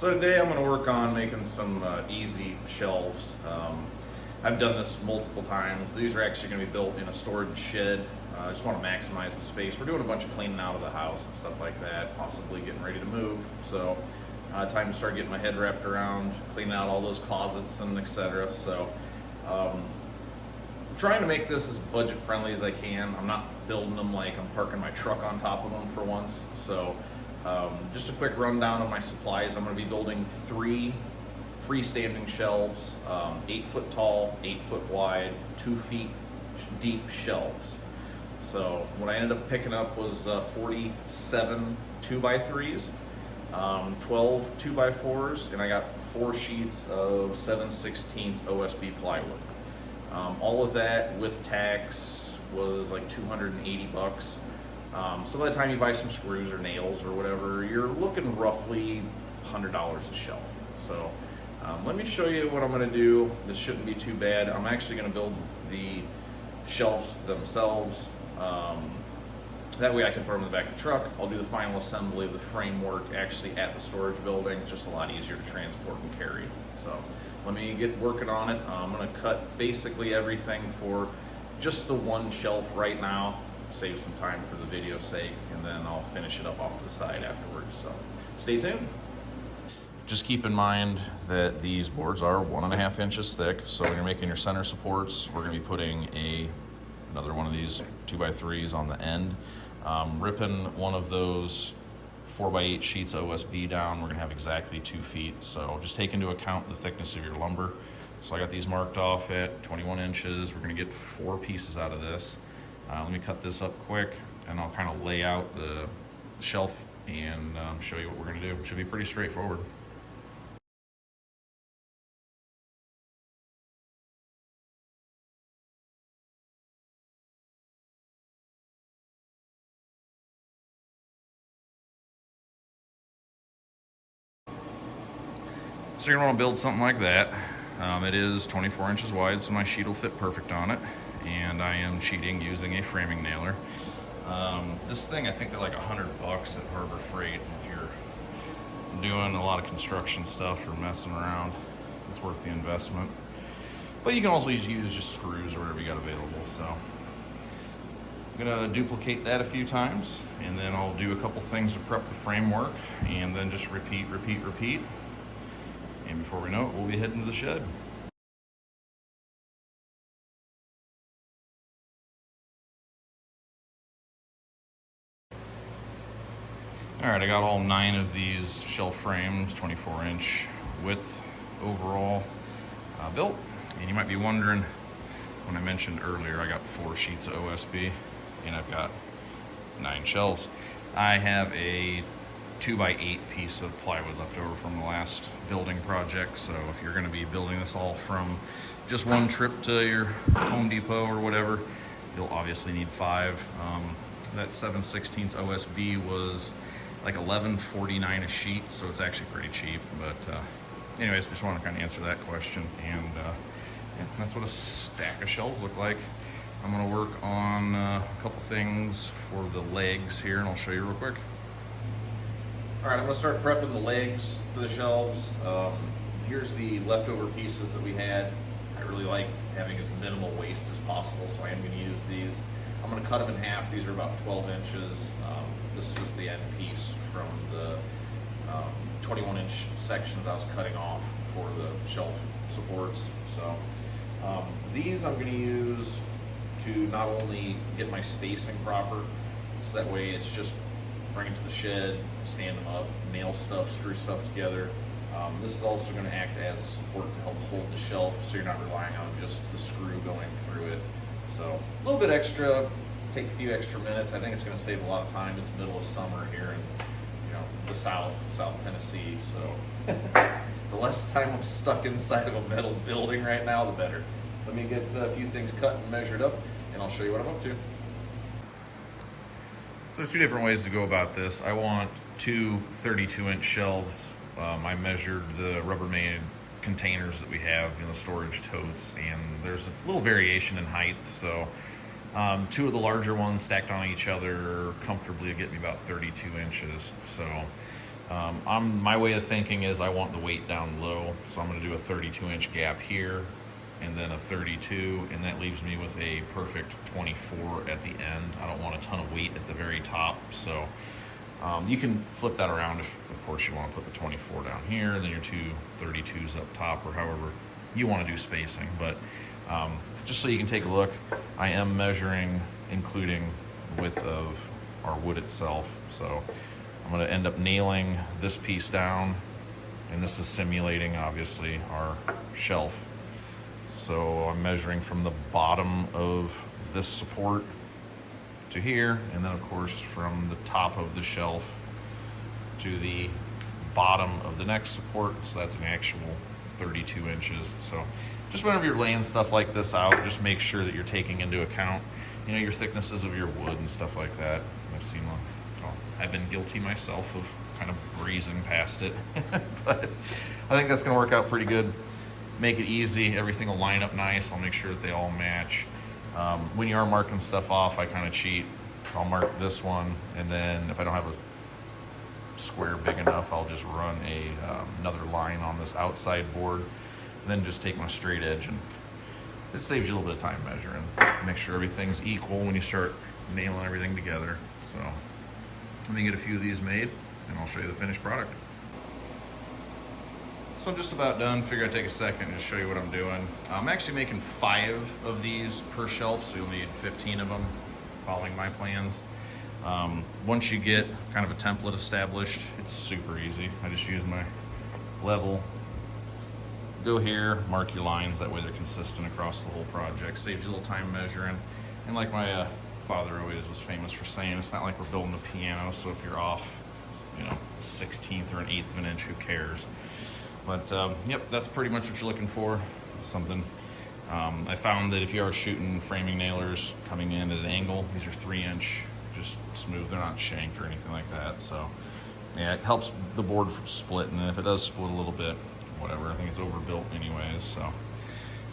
So today I'm going to work on making some easy shelves. I've done this multiple times. These are actually going to be built in a storage shed. I just want to maximize the space. We're doing a bunch of cleaning out of the house and stuff like that, possibly getting ready to move. So time to start getting my head wrapped around cleaning out all those closets and etc. So I'm trying to make this as budget friendly as I can. I'm not building them like I'm parking my truck on top of them for once. So just a quick rundown of my supplies. I'm going to be building 3 freestanding shelves, 8 foot tall, 8 foot wide, 2 feet deep shelves. So what I ended up picking up was 47 2x3s, 12 2x4s, and I got 4 sheets of 7/16 OSB plywood. All of that with tax was like $280. So by the time you buy some screws or nails or whatever, you're looking roughly $100 a shelf. So let me show you what I'm going to do. This shouldn't be too bad. I'm actually going to build the shelves themselves. That way I can throw them in the back of the truck. I'll do the final assembly of the framework actually at the storage building. It's just a lot easier to transport and carry. So let me get working on it. I'm going to cut basically everything for just the one shelf right now. Save some time for the video's sake, and then I'll finish it up off to the side afterwards. So stay tuned. Just keep in mind that these boards are 1.5 inches thick. So when you're making your center supports, we're going to be putting another one of these 2x3s on the end. Ripping one of those 4x8 sheets of OSB down, we're going to have exactly 2 feet. So just take into account the thickness of your lumber. So I got these marked off at 21 inches. We're going to get 4 pieces out of this. Let me cut this up quick, and I'll kind of lay out the shelf and show you what we're going to do. It should be pretty straightforward. So you're going to want to build something like that. It is 24 inches wide, so my sheet will fit perfect on it. And I am cheating using a framing nailer. This thing, I think they're like $100 at Harbor Freight. If you're doing a lot of construction stuff or messing around, it's worth the investment. But you can also use just screws or whatever you got available. So I'm gonna duplicate that a few times, and then I'll do a couple things to prep the framework, and then just repeat. And before we know it, we'll be heading to the shed. All right, I got all 9 of these shelf frames, 24-inch width overall, built. And you might be wondering, when I mentioned earlier, I got 4 sheets of OSB and I've got 9 shelves. I have a 2x8 piece of plywood left over from the last building project. So if you're going to be building this all from just one trip to your Home Depot or whatever, you'll obviously need 5. That 7/16 OSB was like $11.49 a sheet, so it's actually pretty cheap. But anyways, just want to kind of answer that question, and yeah, that's what a stack of shelves look like. I'm going to work on a couple things for the legs here, and I'll show you real quick. All right, I'm going to start prepping the legs for the shelves. Here's the leftover pieces that we had. I really like having as minimal waste as possible, so I am going to use these. I'm going to cut them in half. These are about 12 inches. This is just the end piece from the 21-inch sections I was cutting off for the shelf supports. So these I'm going to use to not only get my spacing proper, so that way it's just bring it to the shed, stand them up, nail stuff, screw stuff together. This is also going to act as a support to help hold the shelf, so you're not relying on just the screw going through it. So a little bit extra, take a few extra minutes. I think it's going to save a lot of time. It's middle of summer here in the South Tennessee. So the less time I'm stuck inside of a metal building right now, the better. Let me get a few things cut and measured up, and I'll show you what I'm up to. There's 2 different ways to go about this. I want 2 32-inch shelves. I measured the Rubbermaid containers that we have in the storage totes, and there's a little variation in height. So 2 of the larger ones stacked on each other comfortably get me about 32 inches. So My way of thinking is I want the weight down low, so I'm going to do a 32-inch gap here and then a 32, and that leaves me with a perfect 24 at the end. I don't want a ton of weight at the very top, so you can flip that around if, of course, you want to put the 24 down here, then your two 32s up top, or however you want to do spacing. But just so you can take a look, I am measuring, including the width of our wood itself. So I'm going to end up nailing this piece down, and this is simulating, obviously, our shelf. So I'm measuring from the bottom of this support to here, and then of course from the top of the shelf to the bottom of the next support. So that's an actual 32 inches. So just whenever you're laying stuff like this out, just make sure that you're taking into account, you know, your thicknesses of your wood and stuff like that. I've been guilty myself of kind of breezing past it, but I think that's going to work out pretty good. Make it easy. Everything will line up nice. I'll make sure that they all match. When you are marking stuff off, I kind of cheat. I'll mark this one, and then if I don't have a square big enough, I'll just run another line on this outside board, and then just take my straight edge, and it saves you a little bit of time measuring. Make sure everything's equal when you start nailing everything together. So let me get a few of these made, and I'll show you the finished product. So I'm just about done. Figure I'd take a second and just show you what I'm doing. I'm actually making 5 of these per shelf, so you'll need 15 of them, following my plans. Once you get kind of a template established, it's super easy. I just use my level. Go here, mark your lines, that way they're consistent across the whole project. Saves you a little time measuring. And like my father always was famous for saying, it's not like we're building a piano, so if you're off, you know, 1/16 or 1/8 of an inch, who cares? But yep, that's pretty much what you're looking for. Something. I found that if you are shooting framing nailers coming in at an angle, these are 3-inch, just smooth. They're not shanked or anything like that. So yeah, it helps the board from splitting. And if it does split a little bit, whatever. I think it's overbuilt anyways. So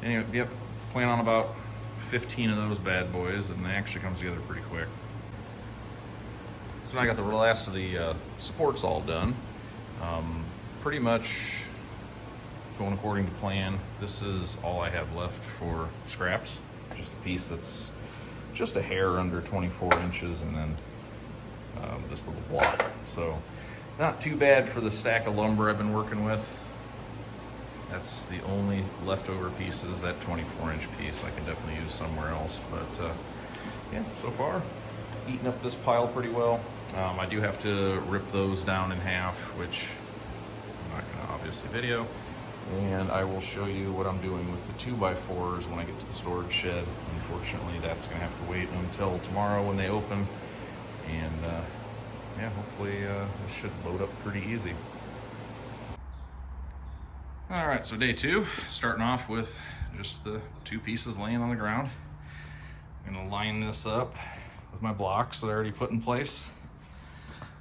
anyway, yep, plan on about 15 of those bad boys, and they actually come together pretty quick. So now I got the last of the supports all done. Pretty much going according to plan. This is all I have left for scraps. Just a piece that's just a hair under 24 inches, and then this little block. So not too bad for the stack of lumber I've been working with. That's the only leftover pieces, that 24-inch piece I can definitely use somewhere else. But yeah, so far, eating up this pile pretty well. I do have to rip those down in half, which I'm not going to obviously video. And I will show you what I'm doing with the 2x4s when I get to the storage shed. Unfortunately, that's going to have to wait until tomorrow when they open. And yeah, hopefully this should load up pretty easy. All right, so day 2, starting off with just the 2 pieces laying on the ground. I'm gonna line this up with my blocks that I already put in place.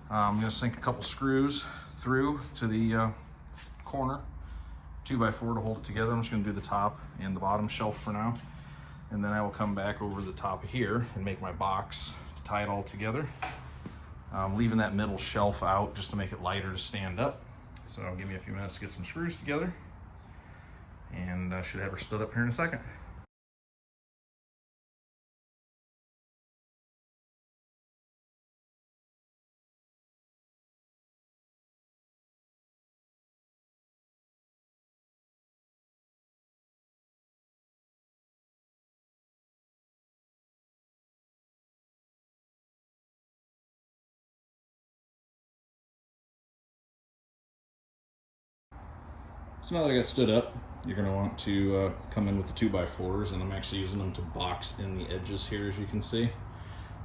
I'm gonna sink a couple screws through to the corner, 2x4 to hold it together. I'm just gonna do the top and the bottom shelf for now. And then I will come back over the top of here and make my box to tie it all together. Leaving that middle shelf out just to make it lighter to stand up. So give me a few minutes to get some screws together, and I should have her stood up here in a second. So now that I got stood up, you're going to want to come in with the 2x4s, and I'm actually using them to box in the edges here, as you can see.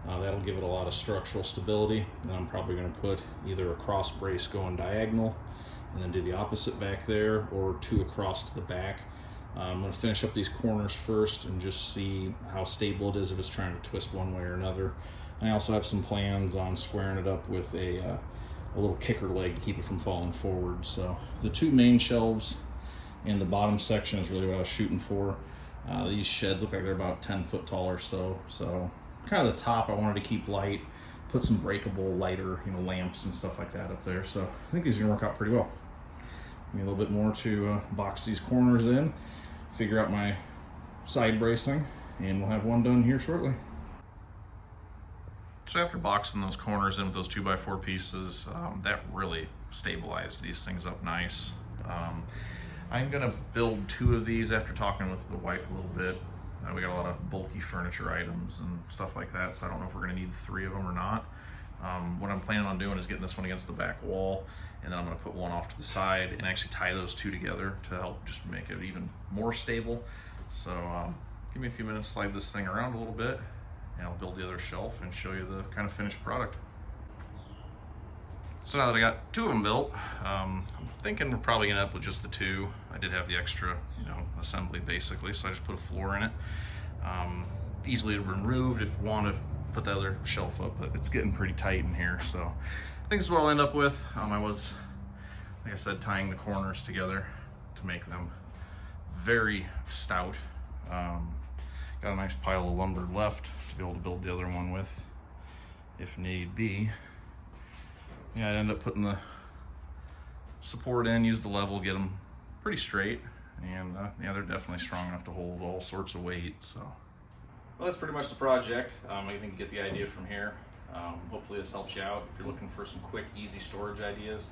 That'll give it a lot of structural stability. And I'm probably going to put either a cross brace going diagonal and then do the opposite back there, or 2 across to the back. I'm going to finish up these corners first and just see how stable it is if it's trying to twist one way or another. I also have some plans on squaring it up with a little kicker leg to keep it from falling forward. So the 2 main shelves and the bottom section is really what I was shooting for. These sheds look like they're about 10 foot tall or so. So kind of the top I wanted to keep light. put some breakable lighter, lamps and stuff like that up there. So I think these are gonna work out pretty well. Give me a little bit more to box these corners in, figure out my side bracing, and we'll have one done here shortly. So after boxing those corners in with those 2x4 pieces, that really stabilized these things up nice. I'm gonna build 2 of these after talking with the wife a little bit. We got a lot of bulky furniture items and stuff like that, so I don't know if we're gonna need 3 of them or not. What I'm planning on doing is getting this one against the back wall, and then I'm gonna put one off to the side and actually tie those 2 together to help just make it even more stable. So give me a few minutes, slide this thing around a little bit, and I'll build the other shelf and show you the kind of finished product. So now that I got 2 of them built, I'm thinking we're probably gonna end up with just the 2. I did have the extra, assembly basically, so I just put a floor in it. Easily removed if you want to put the other shelf up, but it's getting pretty tight in here, so I think this is what I'll end up with. I was, like I said, tying the corners together to make them very stout. Got a nice pile of lumber left to be able to build the other one with, if need be. Yeah, I'd end up putting the support in, use the level, get them pretty straight, and yeah, they're definitely strong enough to hold all sorts of weight. So, well, that's pretty much the project. I think you get the idea from here. Hopefully this helps you out if you're looking for some quick, easy storage ideas.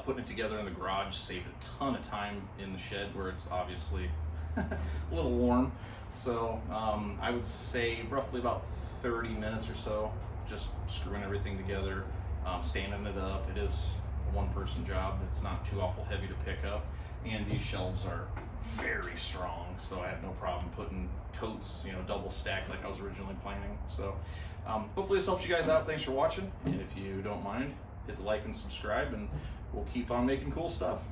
Putting it together in the garage saved a ton of time in the shed where it's obviously a little warm. So I would say roughly about 30 minutes or so, just screwing everything together. Standing it up. It is a one-person job. It's not too awful heavy to pick up, and these shelves are very strong, so I had no problem putting totes, double stacked like I was originally planning. So hopefully this helps you guys out. Thanks for watching, and if you don't mind, hit the like and subscribe, and we'll keep on making cool stuff.